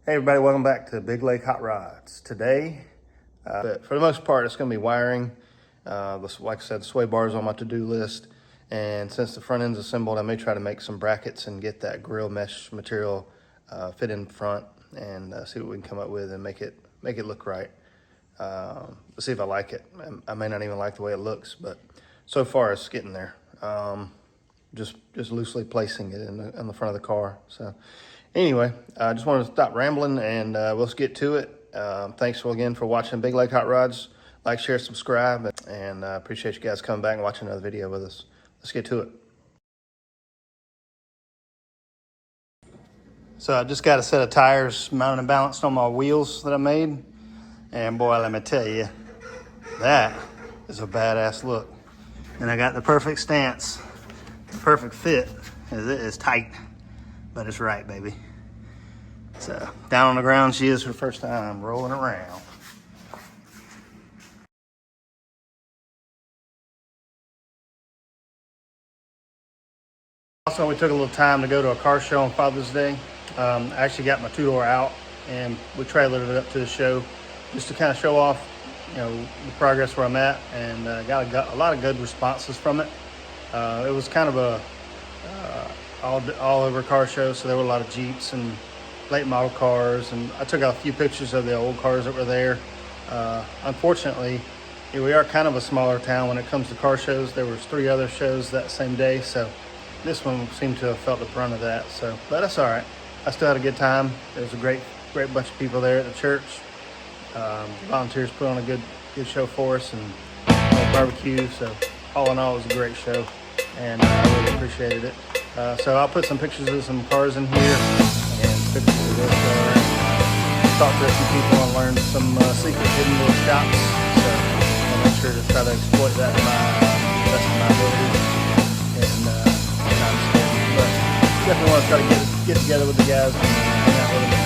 Hey everybody, welcome back to Big Lake Hot Rods. Today, for the most part, it's going to be wiring. Like I said, the sway bar is on my to-do list. And since the front end's assembled, I may try to make some brackets and get that grill mesh material fit in front and see what we can come up with and make it look right. See if I like it. I may not even like the way it looks, but so far it's getting there. Just loosely placing it in the front of the car. So anyway, I just wanted to stop rambling and let's get to it. Thanks again for watching Big Lake Hot Rods. Like, share, subscribe, and appreciate you guys coming back and watching another video with us. Let's get to it. So I just got a set of tires mounted and balanced on my wheels that I made. And boy, let me tell you, that is a badass look. And I got the perfect stance, the perfect fit. It is tight, but it's right, baby. So down on the ground she is for the first time, rolling around. Also, we took a little time to go to a car show on Father's Day. I actually got my two-door out and we trailered it up to the show just to kind of show off, you know, the progress where I'm at, and got a lot of good responses from it. It was kind of a all over car show, so there were a lot of Jeeps and late model cars, and I took out a few pictures of the old cars that were there. Unfortunately, we are kind of a smaller town when it comes to car shows. There was 3 other shows that same day, so this one seemed to have felt the brunt of that. So, but that's all right. I still had a good time. There was a great bunch of people there at the church. Volunteers put on a good show for us, and barbecue. So all in all, it was a great show, and I really appreciated it. So I'll put some pictures of some cars in here and pictures of this car. Talk to a few people and learn some secret hidden little shops. So I'll make sure to try to exploit that to my best of my ability. And I'm scared, but definitely want to try to get together with the guys and hang out with them.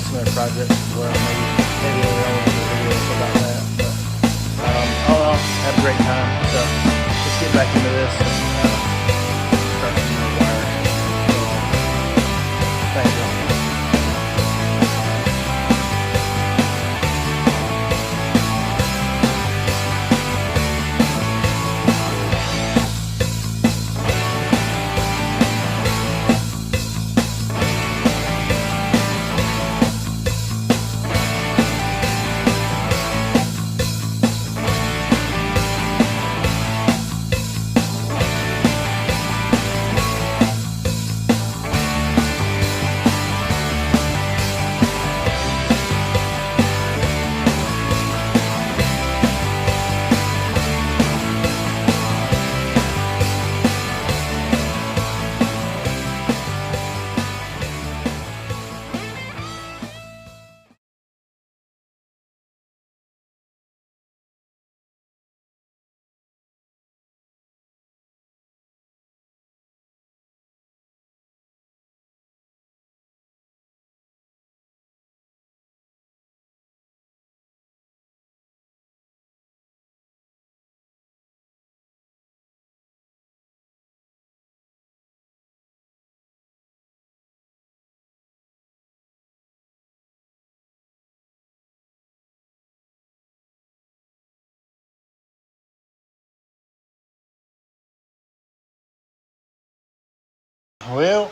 Some other projects as well. Maybe later on we'll do videos about that. But all in all, had a great time. So let's get back into this and start some more wiring. Thank you. Well,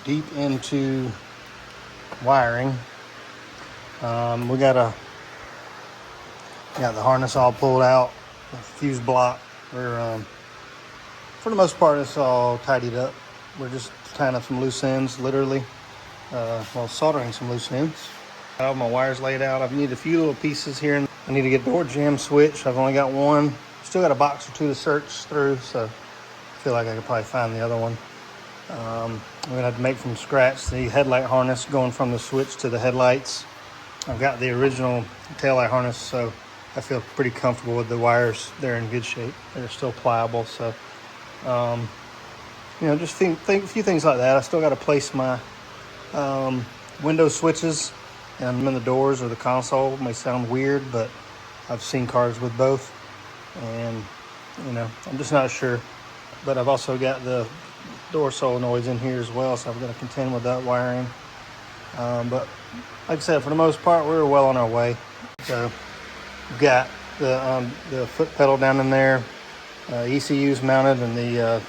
deep into wiring. We got the harness all pulled out, the fuse block. We're for the most part it's all tidied up. We're just tying up some loose ends, literally. Soldering some loose ends. I have my wires laid out. I need a few little pieces here. I need to get door jamb switch. I've only got one. Still got a box or two to search through, so I feel like I could probably find the other one. I'm gonna have to make from scratch the headlight harness going from the switch to the headlights. I've got the original taillight harness, so I feel pretty comfortable with the wires. They're in good shape. They're still pliable, so you know, just think a few things like that. I still got to place my window switches and in the doors or the console. It may sound weird, but I've seen cars with both, and you know, I'm just not sure. But I've also got the door solenoids in here as well, so I'm going to contend with that wiring. But like I said, for the most part, we were well on our way. So we've got the foot pedal down in there, ECU's mounted, and the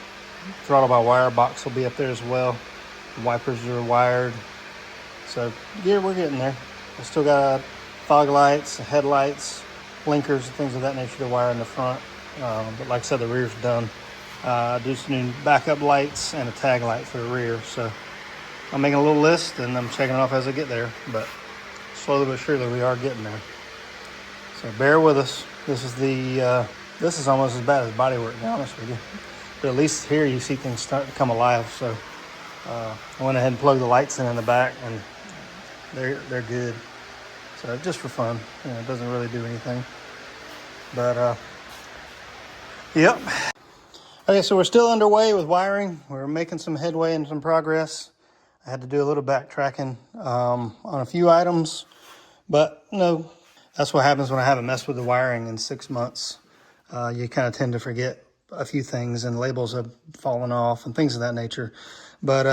throttle by wire box will be up there as well. The wipers are wired. So yeah, we're getting there. I still got fog lights, headlights, blinkers, and things of that nature to wire in the front. But like I said, the rear's done. Do some new backup lights and a tag light for the rear. So I'm making a little list and I'm checking it off as I get there. But slowly but surely we are getting there. So bear with us. This is almost as bad as body work, to be honest with you. But at least here you see things start to come alive. So I went ahead and plugged the lights in the back, and they're good. So just for fun, it doesn't really do anything. But yep. Okay, so we're still underway with wiring. We're making some headway and some progress. I had to do a little backtracking on a few items, but that's what happens when I haven't messed with the wiring in 6 months. You kind of tend to forget a few things, and labels have fallen off and things of that nature. But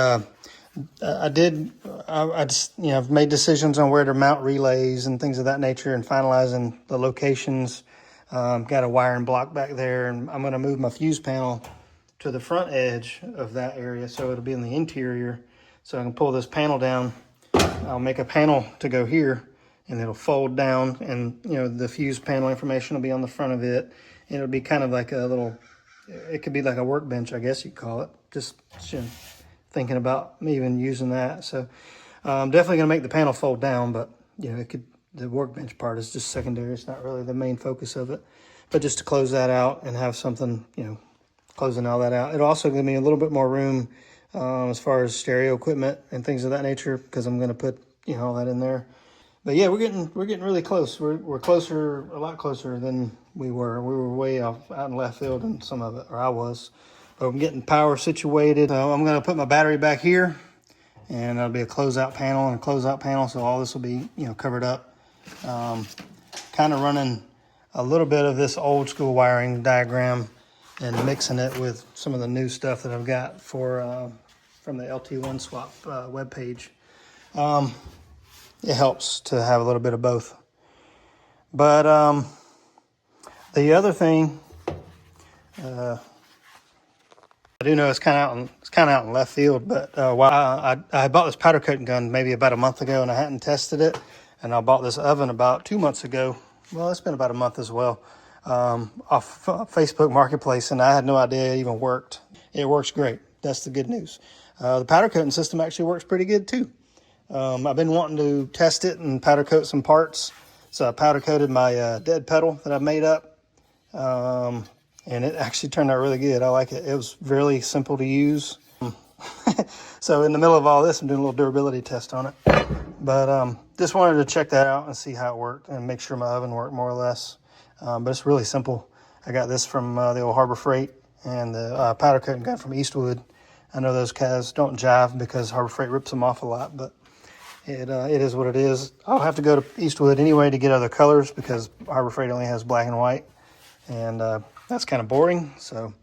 I just, I've made decisions on where to mount relays and things of that nature, and finalizing the locations. Got a wiring block back there, and I'm going to move my fuse panel to the front edge of that area, so it'll be in the interior. So I can pull this panel down. I'll make a panel to go here, and it'll fold down, and the fuse panel information will be on the front of it. And it'll be kind of like a little, it could be like a workbench, I guess you'd call it. Just thinking about even using that. So I'm definitely going to make the panel fold down, but the workbench part is just secondary. It's not really the main focus of it. But just to close that out and have something, closing all that out. It'll also give me a little bit more room as far as stereo equipment and things of that nature, because I'm going to put all that in there. But yeah, we're getting really close. We're closer, a lot closer than we were. We were way off out in left field in some of it, or I was. But I'm getting power situated. So I'm going to put my battery back here, and that'll be a closeout panel and a closeout panel. So all this will be covered up. Kind of running a little bit of this old school wiring diagram and mixing it with some of the new stuff that I've got for from the LT1 Swap webpage. It helps to have a little bit of both. But the other thing, I do know it's kind of out in left field, but while I bought this powder coating gun maybe about a month ago, and I hadn't tested it, and I bought this oven about 2 months ago. Well, it's been about a month as well, off Facebook Marketplace, and I had no idea it even worked. It works great. That's the good news. The powder coating system actually works pretty good too. I've been wanting to test it and powder coat some parts. So I powder coated my dead pedal that I made up. And it actually turned out really good. I like it. It was really simple to use. So in the middle of all this, I'm doing a little durability test on it. But just wanted to check that out and see how it worked and make sure my oven worked more or less. But it's really simple. I got this from the old Harbor Freight, and the powder coating gun from Eastwood. I know those guys don't jive because Harbor Freight rips them off a lot, but it is what it is. I'll have to go to Eastwood anyway to get other colors, because Harbor Freight only has black and white, and that's kind of boring. So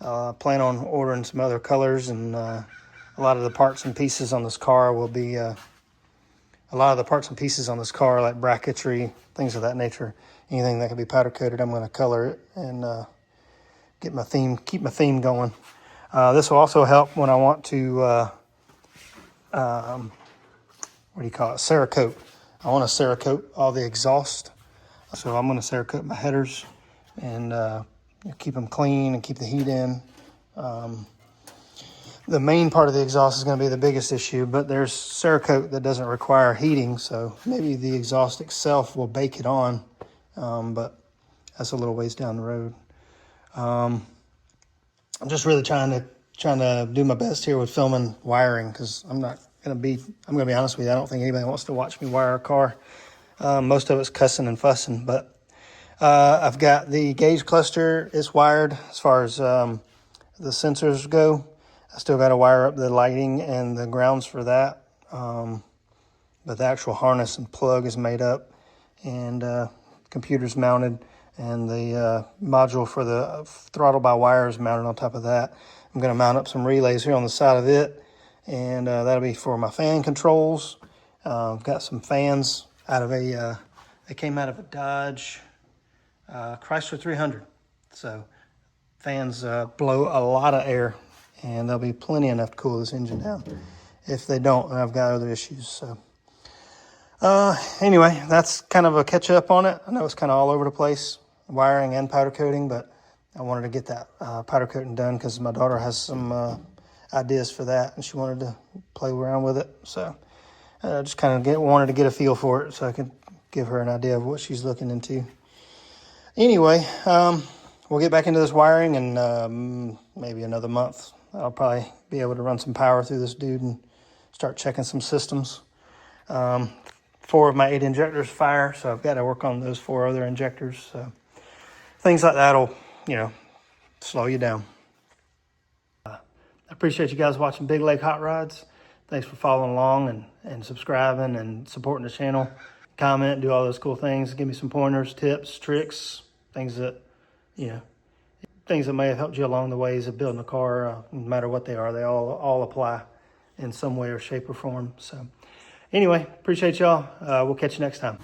I plan on ordering some other colors, and a lot of the parts and pieces on this car will be like bracketry, things of that nature. Anything that can be powder coated, I'm going to color it and keep my theme going. This will also help when I want to Cerakote. I want to Cerakote all the exhaust. So I'm going to Cerakote my headers and keep them clean and keep the heat in. The main part of the exhaust is going to be the biggest issue, but there's Cerakote that doesn't require heating, so maybe the exhaust itself will bake it on, but that's a little ways down the road. I'm just really trying to do my best here with filming wiring, because I'm going to be honest with you, I don't think anybody wants to watch me wire a car. Most of it's cussing and fussing, but I've got the gauge cluster. It's wired as far as the sensors go. I still got to wire up the lighting and the grounds for that. But the actual harness and plug is made up, and computer's mounted, and the module for the throttle by wire is mounted on top of that. I'm going to mount up some relays here on the side of it, and that'll be for my fan controls. Got some fans out of a, they came out of a Dodge Chrysler 300. So fans blow a lot of air, and there'll be plenty enough to cool this engine down. If they don't, then I've got other issues. So anyway, that's kind of a catch up on it. I know it's kind of all over the place, wiring and powder coating, but I wanted to get that powder coating done because my daughter has some ideas for that, and she wanted to play around with it. So just kind of wanted to get a feel for it so I could give her an idea of what she's looking into. Anyway, we'll get back into this wiring in maybe another month. I'll probably be able to run some power through this dude and start checking some systems. 4 of my 8 injectors fire, so I've got to work on those 4 other injectors. So things like that will, slow you down. I appreciate you guys watching Big Lake Hot Rods. Thanks for following along and subscribing and supporting the channel. Comment, do all those cool things. Give me some pointers, tips, tricks, things that, things that may have helped you along the ways of building a car. No matter what they are, they all apply in some way or shape or form. So anyway, appreciate y'all. We'll catch you next time.